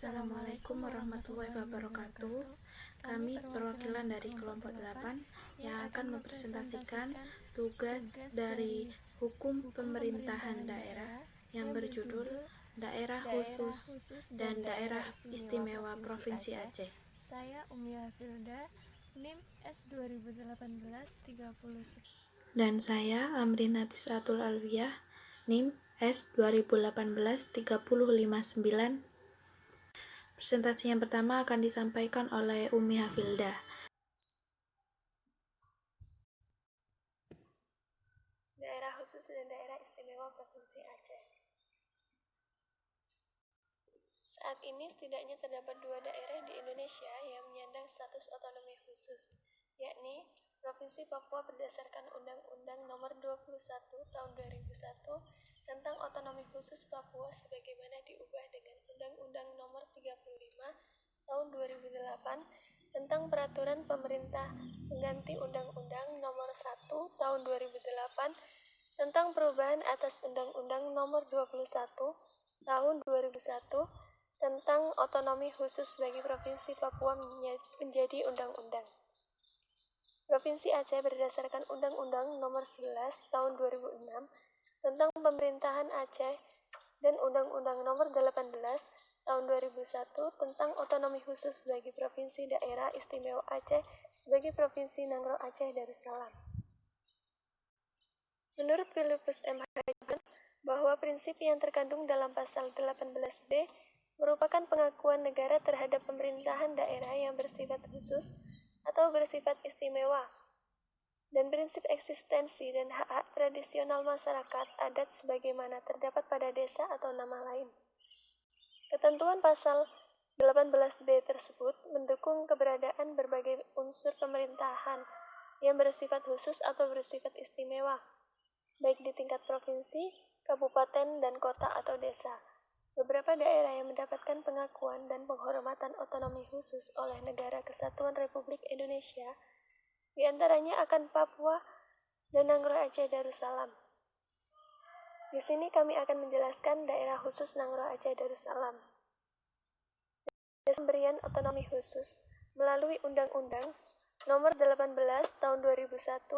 Assalamualaikum warahmatullahi wabarakatuh. Kami perwakilan dari kelompok 8 yang akan mempresentasikan tugas dari Hukum Pemerintahan Daerah yang berjudul Daerah Khusus dan Daerah Istimewa Provinsi Aceh. Saya Umi Hafilda, NIM S 2018-30. Dan saya Amrina Tisatul Alwiyah, NIM S 2018-3059. Presentasi yang pertama akan disampaikan oleh Umi Hafilda. Daerah Khusus dan Daerah Istimewa Provinsi Aceh. Saat ini setidaknya terdapat 2 daerah di Indonesia yang menyandang status otonomi khusus, yakni Provinsi Papua berdasarkan Undang-Undang Nomor 21 Tahun 2001 tentang Otonomi Khusus Papua sebagaimana diubah dengan Undang-Undang Nomor 35 Tahun 2008 tentang Peraturan Pemerintah pengganti Undang-Undang Nomor 1 Tahun 2008 tentang perubahan atas Undang-Undang Nomor 21 Tahun 2001 tentang otonomi khusus bagi Provinsi Papua menjadi undang-undang. Provinsi Aceh berdasarkan Undang-Undang Nomor 11 Tahun 2006 tentang Pemerintahan Aceh dan Undang-Undang Nomor 18 Tahun 2001 tentang otonomi khusus bagi Provinsi Daerah Istimewa Aceh sebagai Provinsi Nanggroe Aceh Darussalam. Menurut Philippus M. Hagen, bahwa prinsip yang terkandung dalam pasal 18b merupakan pengakuan negara terhadap pemerintahan daerah yang bersifat khusus atau bersifat istimewa, dan prinsip eksistensi dan hak-hak tradisional masyarakat adat sebagaimana terdapat pada desa atau nama lain. Ketentuan pasal 18b tersebut mendukung keberadaan berbagai unsur pemerintahan yang bersifat khusus atau bersifat istimewa, baik di tingkat provinsi, kabupaten, dan kota atau desa. Beberapa daerah yang mendapatkan pengakuan dan penghormatan otonomi khusus oleh Negara Kesatuan Republik Indonesia, di antaranya akan Papua dan Nanggroe Aceh Darussalam. Di sini kami akan menjelaskan daerah khusus Nanggroe Aceh Darussalam. Pemberian otonomi khusus melalui Undang-Undang Nomor 18 Tahun 2001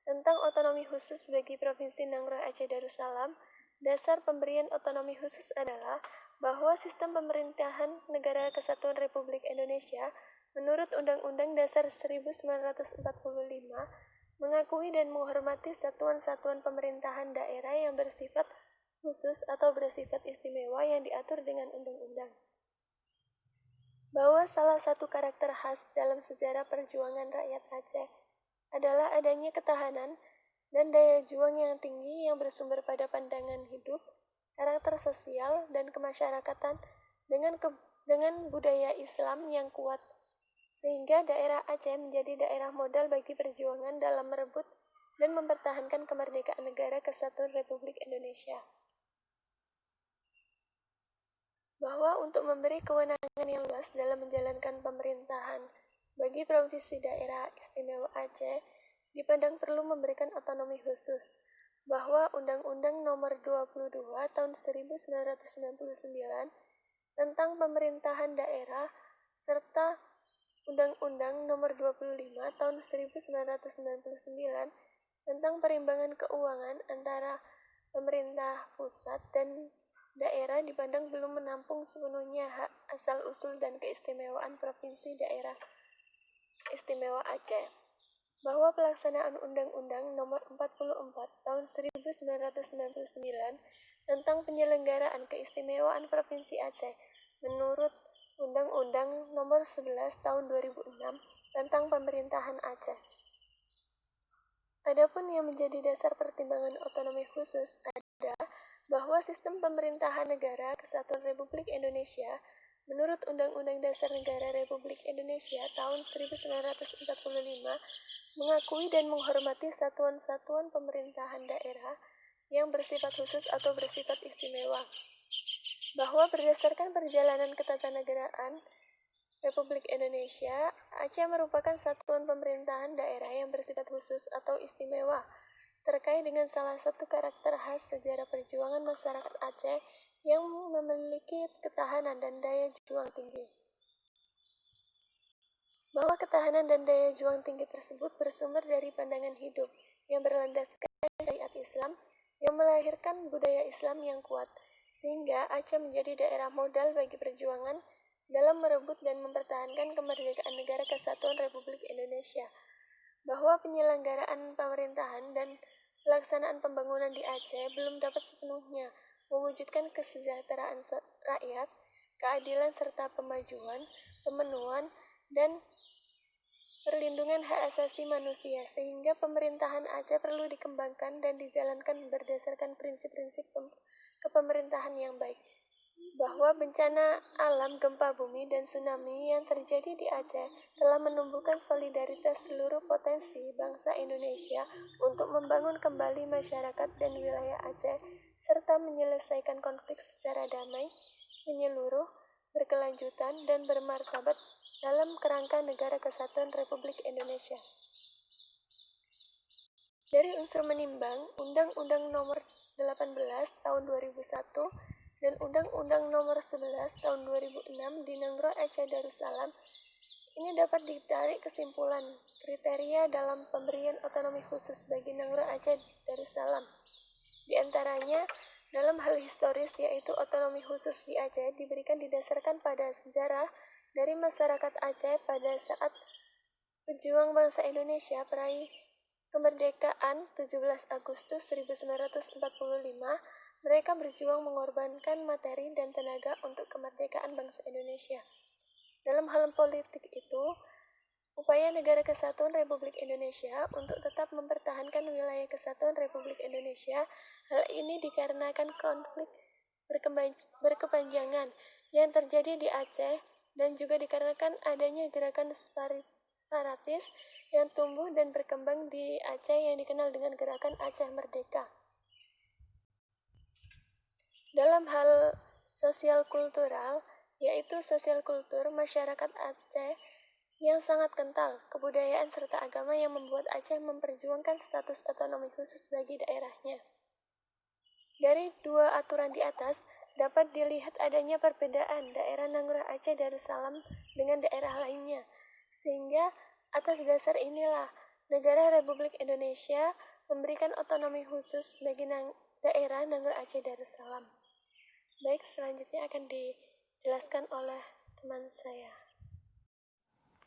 tentang otonomi khusus bagi Provinsi Nanggroe Aceh Darussalam. Dasar pemberian otonomi khusus adalah bahwa sistem pemerintahan Negara Kesatuan Republik Indonesia menurut Undang-Undang Dasar 1945 mengakui dan menghormati satuan-satuan pemerintahan daerah yang bersifat khusus atau bersifat istimewa yang diatur dengan undang-undang. Bahwa salah satu karakter khas dalam sejarah perjuangan rakyat Aceh adalah adanya ketahanan dan daya juang yang tinggi yang bersumber pada pandangan hidup, karakter sosial, dan kemasyarakatan dengan budaya Islam yang kuat, sehingga daerah Aceh menjadi daerah modal bagi perjuangan dalam merebut dan mempertahankan kemerdekaan Negara Kesatuan Republik Indonesia. Bahwa untuk memberi kewenangan yang luas dalam menjalankan pemerintahan bagi Provinsi Daerah Istimewa Aceh, dipandang perlu memberikan otonomi khusus, bahwa Undang-Undang Nomor 22 Tahun 1999 tentang Pemerintahan Daerah serta Undang-Undang Nomor 25 Tahun 1999 tentang perimbangan keuangan antara pemerintah pusat dan daerah dipandang belum menampung sepenuhnya hak asal-usul dan keistimewaan Provinsi Daerah Istimewa Aceh. Bahwa pelaksanaan Undang-Undang Nomor 44 Tahun 1999 tentang penyelenggaraan keistimewaan Provinsi Aceh menurut Undang-Undang Nomor 11 Tahun 2006 tentang pemerintahan Aceh. Adapun yang menjadi dasar pertimbangan otonomi khusus adalah bahwa sistem pemerintahan Negara Kesatuan Republik Indonesia menurut Undang-Undang Dasar Negara Republik Indonesia tahun 1945 mengakui dan menghormati satuan-satuan pemerintahan daerah yang bersifat khusus atau bersifat istimewa. Bahwa berdasarkan perjalanan ketatanegaraan Republik Indonesia, Aceh merupakan satuan pemerintahan daerah yang bersifat khusus atau istimewa, terkait dengan salah satu karakter khas sejarah perjuangan masyarakat Aceh yang memiliki ketahanan dan daya juang tinggi. Bahwa ketahanan dan daya juang tinggi tersebut bersumber dari pandangan hidup yang berlandaskan syariat Islam yang melahirkan budaya Islam yang kuat, sehingga Aceh menjadi daerah modal bagi perjuangan dalam merebut dan mempertahankan kemerdekaan Negara Kesatuan Republik Indonesia. Bahwa penyelenggaraan pemerintahan dan pelaksanaan pembangunan di Aceh belum dapat sepenuhnya mewujudkan kesejahteraan rakyat, keadilan serta pemenuhan, dan perlindungan hak asasi manusia, sehingga pemerintahan Aceh perlu dikembangkan dan dijalankan berdasarkan prinsip-prinsip kepemerintahan yang baik. Bahwa bencana alam, gempa bumi, dan tsunami yang terjadi di Aceh telah menumbuhkan solidaritas seluruh potensi bangsa Indonesia untuk membangun kembali masyarakat dan wilayah Aceh, serta menyelesaikan konflik secara damai, menyeluruh, berkelanjutan, dan bermartabat dalam kerangka Negara Kesatuan Republik Indonesia. Dari unsur menimbang, Undang-Undang Nomor 18 Tahun 2001 dan Undang-Undang Nomor 11 Tahun 2006 di Nanggroe Aceh Darussalam, ini dapat ditarik kesimpulan kriteria dalam pemberian otonomi khusus bagi Nanggroe Aceh Darussalam. Di antaranya, dalam hal historis, yaitu otonomi khusus di Aceh diberikan didasarkan pada sejarah dari masyarakat Aceh pada saat pejuang bangsa Indonesia peraih kemerdekaan 17 Agustus 1945, mereka berjuang mengorbankan materi dan tenaga untuk kemerdekaan bangsa Indonesia. Dalam hal politik itu, upaya Negara Kesatuan Republik Indonesia untuk tetap mempertahankan wilayah Kesatuan Republik Indonesia, hal ini dikarenakan konflik berkepanjangan yang terjadi di Aceh dan juga dikarenakan adanya gerakan separatis yang tumbuh dan berkembang di Aceh yang dikenal dengan Gerakan Aceh Merdeka. Dalam hal sosial kultural, yaitu sosial kultur masyarakat Aceh yang sangat kental, kebudayaan serta agama yang membuat Aceh memperjuangkan status otonomi khusus bagi daerahnya. Dari dua aturan di atas, dapat dilihat adanya perbedaan daerah Nanggroe Aceh Darussalam dengan daerah lainnya, sehingga atas dasar inilah Negara Republik Indonesia memberikan otonomi khusus bagi daerah Nanggroe Aceh Darussalam. Baik, selanjutnya akan dijelaskan oleh teman saya.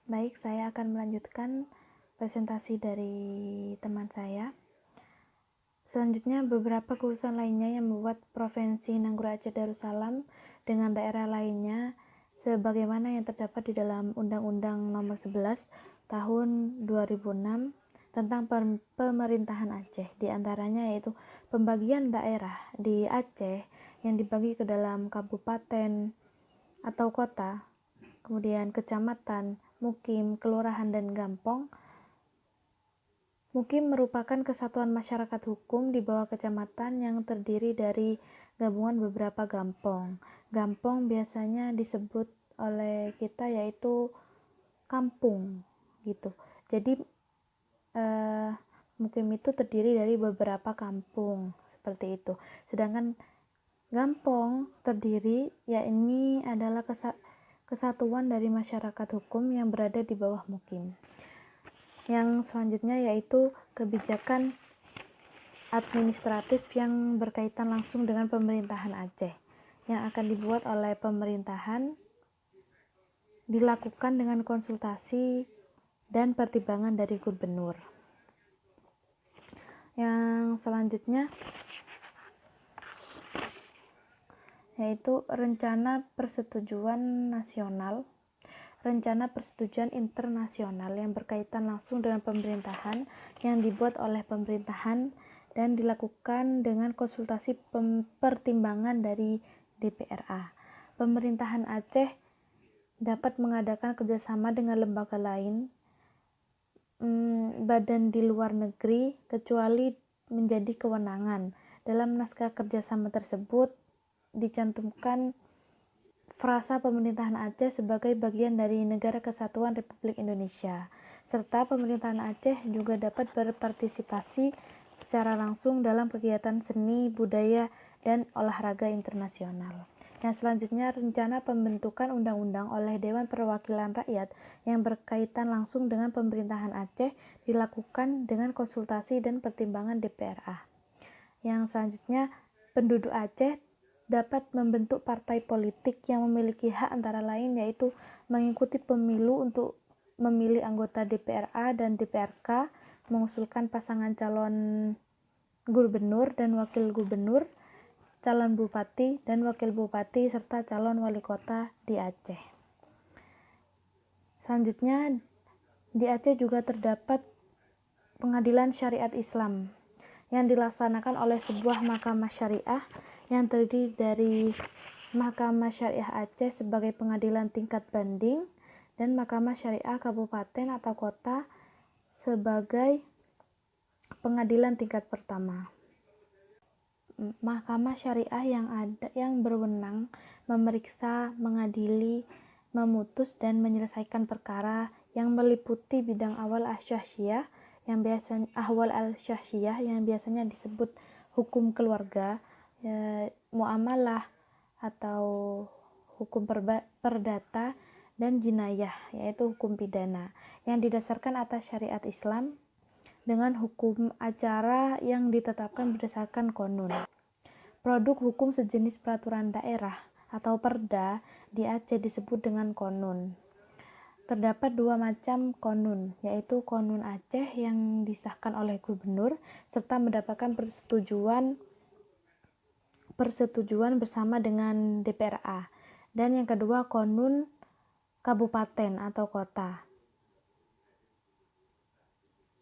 Baik, saya akan melanjutkan presentasi dari teman saya. Selanjutnya, beberapa kekhususan lainnya yang membuat Provinsi Nanggroe Aceh Darussalam dengan daerah lainnya sebagaimana yang terdapat di dalam Undang-Undang Nomor 11 Tahun 2006 tentang pemerintahan Aceh. Di antaranya yaitu pembagian daerah di Aceh yang dibagi ke dalam kabupaten atau kota, kemudian kecamatan, mukim, kelurahan, dan gampong. Mukim merupakan kesatuan masyarakat hukum di bawah kecamatan yang terdiri dari gabungan beberapa gampong. Gampong biasanya disebut oleh kita yaitu kampung gitu. Jadi mukim itu terdiri dari beberapa kampung seperti itu. Sedangkan gampong terdiri, ya ini adalah kesatuan dari masyarakat hukum yang berada di bawah mukim. Yang selanjutnya yaitu kebijakan administratif yang berkaitan langsung dengan pemerintahan Aceh yang akan dibuat oleh pemerintahan, dilakukan dengan konsultasi dan pertimbangan dari gubernur. Yang selanjutnya yaitu rencana persetujuan nasional, rencana persetujuan internasional yang berkaitan langsung dengan pemerintahan yang dibuat oleh pemerintahan dan dilakukan dengan konsultasi pertimbangan dari DPRA. Pemerintahan Aceh dapat mengadakan kerjasama dengan lembaga lain, badan di luar negeri, kecuali menjadi kewenangan. Dalam naskah kerjasama tersebut dicantumkan frasa pemerintahan Aceh sebagai bagian dari Negara Kesatuan Republik Indonesia, serta pemerintahan Aceh juga dapat berpartisipasi secara langsung dalam kegiatan seni, budaya, dan olahraga internasional. Yang selanjutnya, rencana pembentukan undang-undang oleh Dewan Perwakilan Rakyat yang berkaitan langsung dengan pemerintahan Aceh dilakukan dengan konsultasi dan pertimbangan DPRA. Yang selanjutnya, penduduk Aceh dapat membentuk partai politik yang memiliki hak antara lain yaitu mengikuti pemilu untuk memilih anggota DPRA dan DPRK, mengusulkan pasangan calon gubernur dan wakil gubernur, calon bupati dan wakil bupati, serta calon wali kota di Aceh. Selanjutnya, di Aceh juga terdapat pengadilan syariat Islam yang dilaksanakan oleh sebuah mahkamah syariah yang terdiri dari Mahkamah Syariah Aceh sebagai pengadilan tingkat banding dan Mahkamah Syariah Kabupaten atau Kota sebagai pengadilan tingkat pertama. Mahkamah Syariah yang berwenang memeriksa, mengadili, memutus dan menyelesaikan perkara yang meliputi bidang ahwal al-syahsiyah yang biasanya disebut hukum keluarga, muamalah atau hukum perdata, dan jinayah yaitu hukum pidana yang didasarkan atas syariat Islam dengan hukum acara yang ditetapkan berdasarkan konun. Produk hukum sejenis peraturan daerah atau perda di Aceh disebut dengan konun. Terdapat dua macam konun, yaitu konun Aceh yang disahkan oleh gubernur serta mendapatkan persetujuan bersama dengan DPRA, dan yang kedua konun kabupaten atau kota,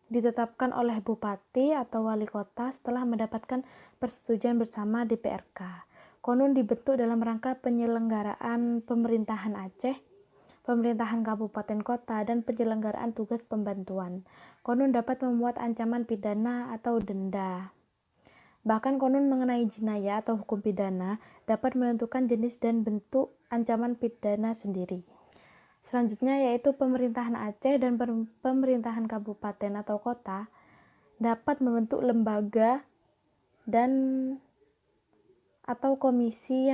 ditetapkan oleh bupati atau wali kota setelah mendapatkan persetujuan bersama DPRK. Konun dibentuk dalam rangka penyelenggaraan pemerintahan Aceh, pemerintahan kabupaten kota, dan penyelenggaraan tugas pembantuan. Konun dapat memuat ancaman pidana atau denda. Bahkan konun mengenai jinayah atau hukum pidana dapat menentukan jenis dan bentuk ancaman pidana sendiri. Selanjutnya yaitu pemerintahan Aceh dan pemerintahan kabupaten atau kota dapat membentuk lembaga dan atau komisi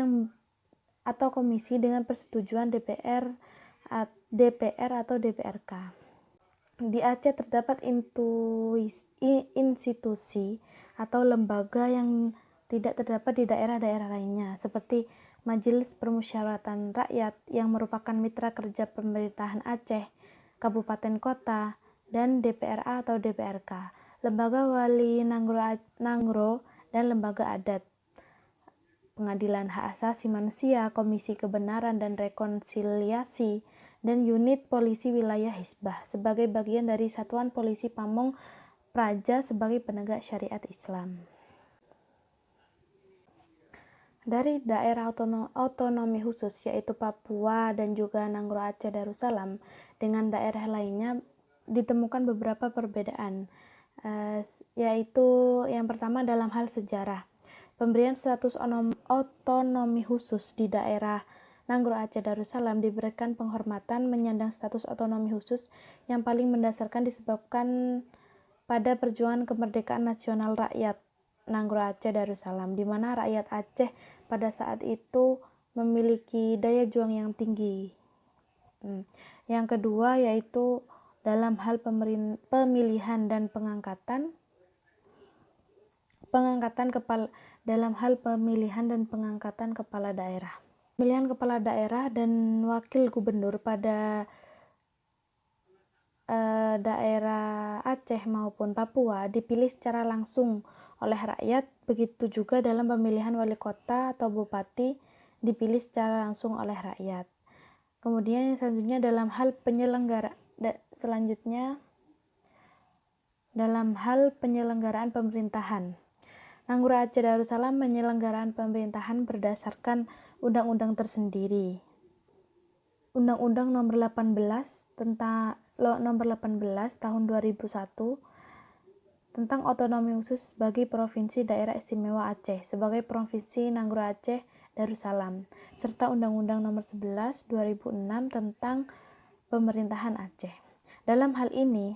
dengan persetujuan DPR atau DPRK. Di Aceh terdapat institusi atau lembaga yang tidak terdapat di daerah-daerah lainnya, seperti Majelis Permusyawaratan Rakyat yang merupakan mitra kerja pemerintahan Aceh, kabupaten kota, dan DPRA atau DPRK, lembaga wali Nangro dan lembaga adat, pengadilan hak asasi manusia, komisi kebenaran dan rekonsiliasi, dan unit polisi wilayah Hizbah sebagai bagian dari Satuan Polisi Pamong Praja sebagai penegak syariat Islam. Dari daerah otonomi khusus yaitu Papua dan juga Nangro Aceh Darussalam dengan daerah lainnya ditemukan beberapa perbedaan, yaitu yang pertama dalam hal sejarah. Pemberian status otonomi khusus di daerah Nangro Aceh Darussalam diberikan penghormatan menyandang status otonomi khusus yang paling mendasarkan disebabkan pada perjuangan kemerdekaan nasional rakyat Nangro Aceh Darussalam, di mana rakyat Aceh pada saat itu memiliki daya juang yang tinggi. Yang kedua yaitu dalam hal pemilihan dan pengangkatan kepala daerah. Pemilihan kepala daerah dan wakil gubernur pada daerah Aceh maupun Papua dipilih secara langsung oleh rakyat, begitu juga dalam pemilihan wali kota atau bupati dipilih secara langsung oleh rakyat. Kemudian yang selanjutnya dalam hal penyelenggaraan pemerintahan. Nangro Aceh Darussalam penyelenggaraan pemerintahan berdasarkan undang-undang tersendiri. Undang-Undang Nomor 18 tahun 2001 tentang otonomi khusus bagi Provinsi Daerah Istimewa Aceh sebagai Provinsi Nangro Aceh Darussalam, serta Undang-Undang Nomor 11 2006 tentang Pemerintahan Aceh. Dalam hal ini,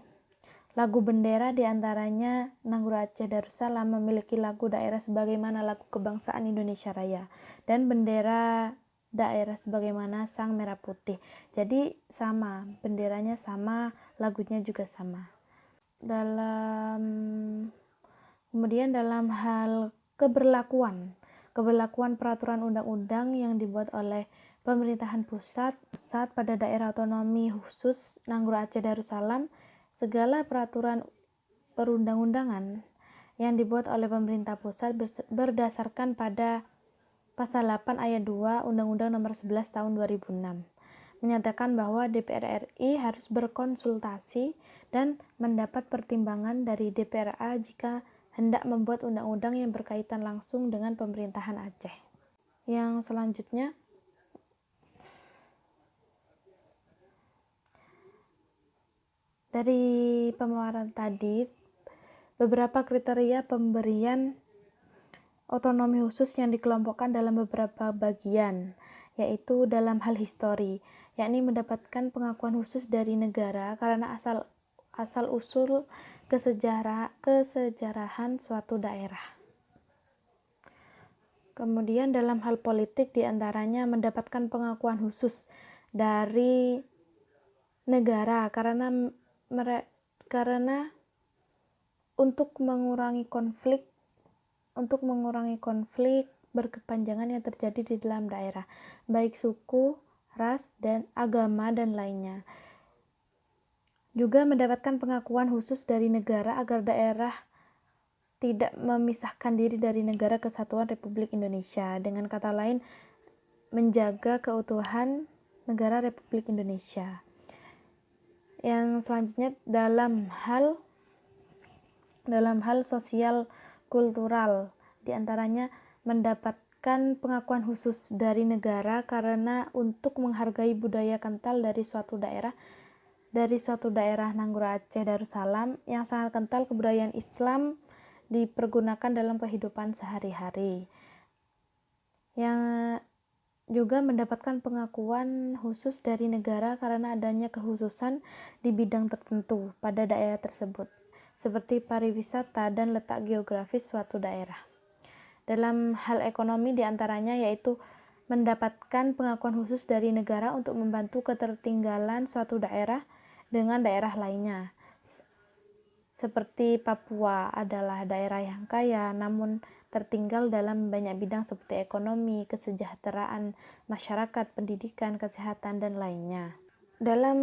Lagu bendera diantaranya Nanggroe Aceh Darussalam memiliki lagu daerah sebagaimana lagu kebangsaan Indonesia Raya dan bendera daerah sebagaimana Sang Merah Putih. Jadi sama, benderanya sama, lagunya juga sama. Kemudian dalam hal keberlakuan peraturan undang-undang yang dibuat oleh pemerintahan pusat pada daerah otonomi khusus Nanggroe Aceh Darussalam, segala peraturan perundang-undangan yang dibuat oleh pemerintah pusat berdasarkan pada Pasal 8 Ayat 2 Undang-Undang Nomor 11 Tahun 2006 menyatakan bahwa DPR RI harus berkonsultasi dan mendapat pertimbangan dari DPRA jika hendak membuat undang-undang yang berkaitan langsung dengan pemerintahan Aceh. Yang selanjutnya, dari pemaparan tadi, beberapa kriteria pemberian otonomi khusus yang dikelompokkan dalam beberapa bagian, yaitu dalam hal histori, yakni mendapatkan pengakuan khusus dari negara karena asal-usul kesejarahan suatu daerah. Kemudian dalam hal politik diantaranya mendapatkan pengakuan khusus dari negara karena untuk mengurangi konflik berkepanjangan yang terjadi di dalam daerah, baik suku, ras, dan agama, dan lainnya. Juga mendapatkan pengakuan khusus dari negara agar daerah tidak memisahkan diri dari negara kesatuan Republik Indonesia. Dengan kata lain, menjaga keutuhan negara Republik Indonesia. Yang selanjutnya dalam hal sosial kultural, diantaranya mendapatkan pengakuan khusus dari negara karena untuk menghargai budaya kental dari suatu daerah Nanggroe Aceh Darussalam yang sangat kental kebudayaan Islam dipergunakan dalam kehidupan sehari-hari. Yang juga mendapatkan pengakuan khusus dari negara karena adanya kekhususan di bidang tertentu pada daerah tersebut, seperti pariwisata dan letak geografis suatu daerah. Dalam hal ekonomi diantaranya yaitu mendapatkan pengakuan khusus dari negara untuk membantu ketertinggalan suatu daerah dengan daerah lainnya. Seperti Papua adalah daerah yang kaya namun tertinggal dalam banyak bidang seperti ekonomi, kesejahteraan masyarakat, pendidikan, kesehatan, dan lainnya. Dalam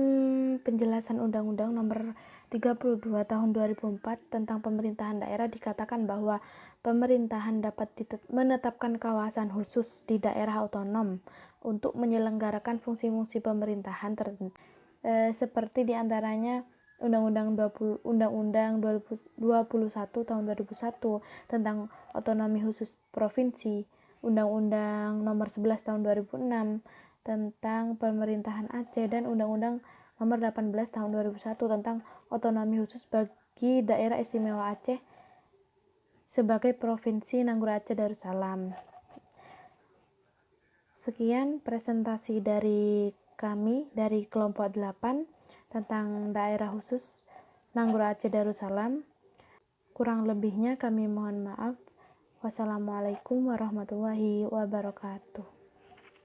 penjelasan Undang-Undang Nomor 32 Tahun 2004 tentang pemerintahan daerah dikatakan bahwa pemerintahan dapat menetapkan kawasan khusus di daerah otonom untuk menyelenggarakan fungsi-fungsi pemerintahan tertentu, seperti diantaranya Undang-Undang 21 Tahun 2001 tentang otonomi khusus provinsi, Undang-Undang Nomor 11 Tahun 2006 tentang pemerintahan Aceh, dan Undang-Undang Nomor 18 Tahun 2001 tentang otonomi khusus bagi daerah istimewa Aceh sebagai provinsi Nanggroe Aceh Darussalam. Sekian presentasi dari kami dari kelompok 8 tentang daerah khusus Nanggroe Aceh Darussalam. Kurang lebihnya kami mohon maaf. Wassalamualaikum warahmatullahi wabarakatuh.